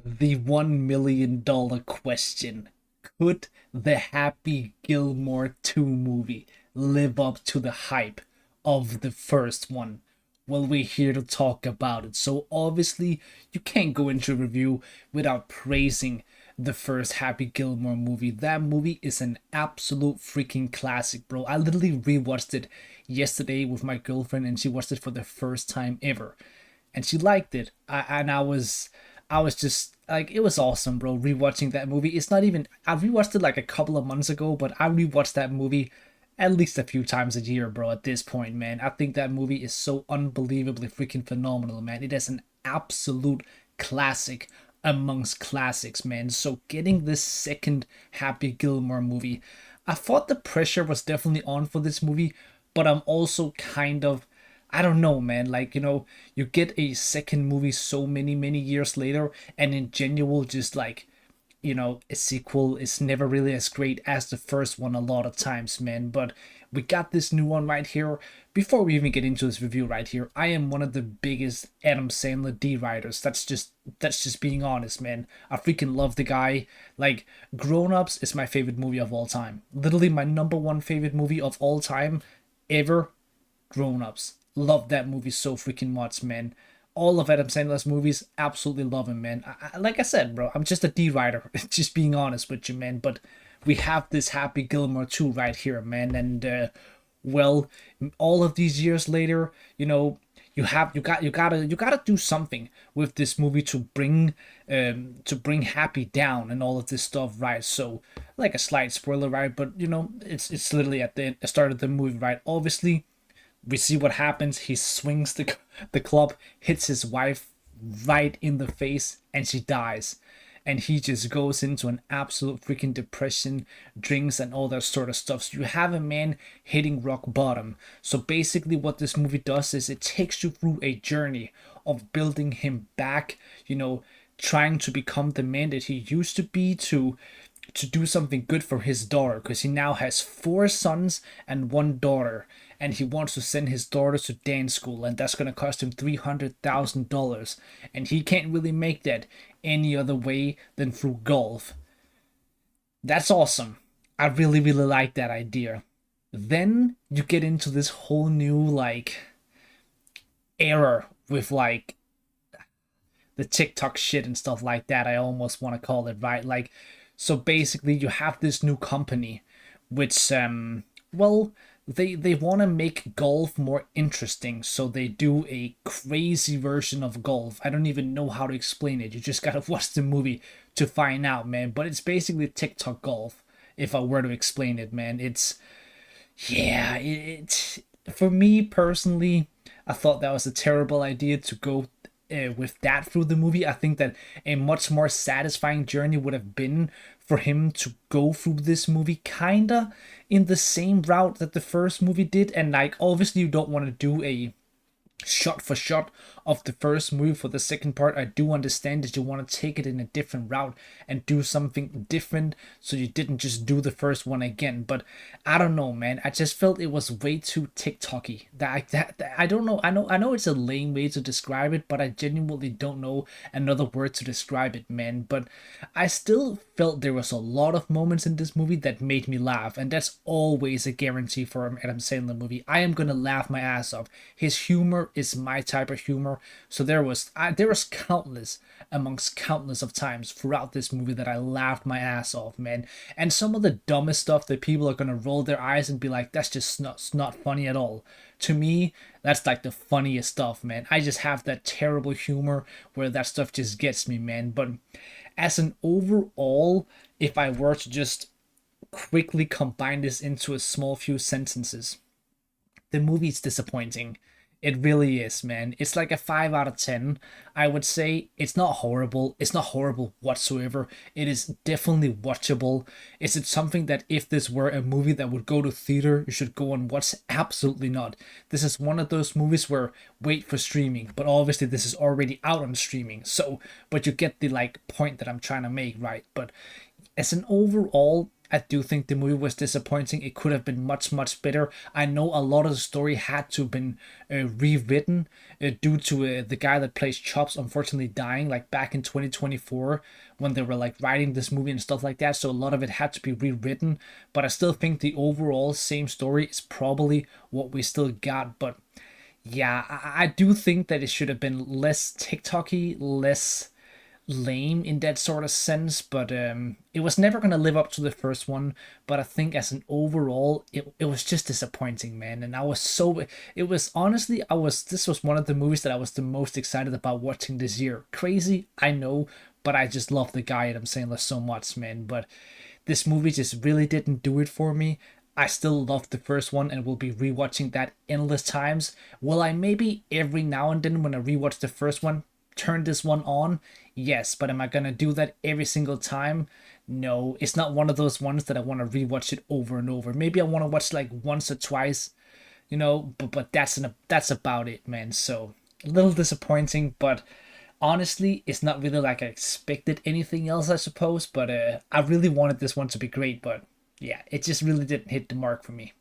The $1 million question. Could the Happy Gilmore 2 movie live up to the hype of the first one? Well, we're here to talk about it. So, obviously, you can't go into a review without praising the first Happy Gilmore movie. That movie is an absolute freaking classic, bro. I literally rewatched it yesterday with my girlfriend, and she watched it for the first time ever and she liked it. I was just like, it was awesome, bro. Rewatching that movie. It's not even, I rewatched it like a couple of months ago, but I rewatched that movie at least a few times a year, bro. At this point, man, I think that movie is so unbelievably freaking phenomenal, man. It is an absolute classic amongst classics, man. So getting this second Happy Gilmore movie, I thought the pressure was definitely on for this movie, but I'm also kind of, I don't know, man. Like, you get a second movie so many years later, and in general, just like, a sequel is never really as great as the first one a lot of times, man. But we got this new one right here. Before we even get into this review right here, I am one of the biggest Adam Sandler D writers. That's just being honest, man. I freaking love the guy. Like, Grown Ups is my favorite movie of all time. Literally my number one favorite movie of all time ever. Grown Ups. Love that movie so freaking much, man. All of Adam Sandler's movies, absolutely love him, man. Like I said, bro, I'm just a D writer. Just being honest with you, man. But we have this Happy Gilmore 2 right here, man. And well, all of these years later, you gotta do something with this movie to bring Happy down and all of this stuff, right? So, like a slight spoiler, right? But it's literally at the start of the movie, right? Obviously, we see what happens. He swings the club, hits his wife right in the face, and she dies. And he just goes into an absolute freaking depression, drinks, and all that sort of stuff. So you have a man hitting rock bottom. So basically, what this movie does is it takes you through a journey of building him back, trying to become the man that he used to be, to do something good for his daughter, because he now has four sons and one daughter, and he wants to send his daughter to dance school, and that's going to cost him $300,000, and he can't really make that any other way than through golf. That's awesome. I really like that idea. Then you get into this whole new like era with like the TikTok shit and stuff like that. I almost want to call it, right? Like, so basically, you have this new company, which well, they want to make golf more interesting, so they do a crazy version of golf. I don't even know how to explain it. You just gotta watch the movie to find out, man. But it's basically TikTok golf. If I were to explain it, man, it's yeah, it for me personally, I thought that was a terrible idea to go with that through the movie. I think that a much more satisfying journey would have been for him to go through this movie kinda in the same route that the first movie did. And like, obviously, you don't want to do a shot for shot of the first movie for the second part. I do understand that you want to take it in a different route and do something different, so you didn't just do the first one again. But I don't know, man. I just felt it was way too TikToky. That I don't know. I know it's a lame way to describe it, but I genuinely don't know another word to describe it, man. But I still felt there was a lot of moments in this movie that made me laugh, and that's always a guarantee for an Adam Sandler movie. I am gonna laugh my ass off. His humor is my type of humor, so there was countless amongst countless of times throughout this movie that I laughed my ass off, man. And some of the dumbest stuff that people are gonna roll their eyes and be like, "That's just not funny at all." To me, that's like the funniest stuff, man. I just have that terrible humor where that stuff just gets me, man. But as an overall, if I were to just quickly combine this into a small few sentences, the movie's disappointing. It really is, man. It's like a 5 out of 10. I would say it's not horrible. It's not horrible whatsoever. It is definitely watchable. Is it something that if this were a movie that would go to theater, you should go and watch? Absolutely not. This is one of those movies where wait for streaming, but obviously this is already out on streaming. So, but you get the like point that I'm trying to make, right? But as an overall, I do think the movie was disappointing. It could have been much, much better. I know a lot of the story had to have been rewritten due to the guy that plays Chops unfortunately dying, like back in 2024 when they were like writing this movie and stuff like that. So a lot of it had to be rewritten. But I still think the overall same story is probably what we still got. But yeah, I do think that it should have been less TikToky, less lame in that sort of sense, but it was never gonna live up to the first one. But I think as an overall, it was just disappointing, man. And I was so it was honestly I was this was one of the movies that I was the most excited about watching this year. Crazy, I know, but I just love the guy Adam Sandler so much, man. But this movie just really didn't do it for me. I still love the first one and will be rewatching that endless times. Will I maybe every now and then when I rewatch the first one turn this one on? Yes, but am I gonna do that every single time? No, it's not one of those ones that I want to rewatch it over and over. Maybe I want to watch like once or twice, but that's about it, man. So a little disappointing, but honestly, it's not really like I expected anything else, I suppose. But I really wanted this one to be great, but yeah, it just really didn't hit the mark for me.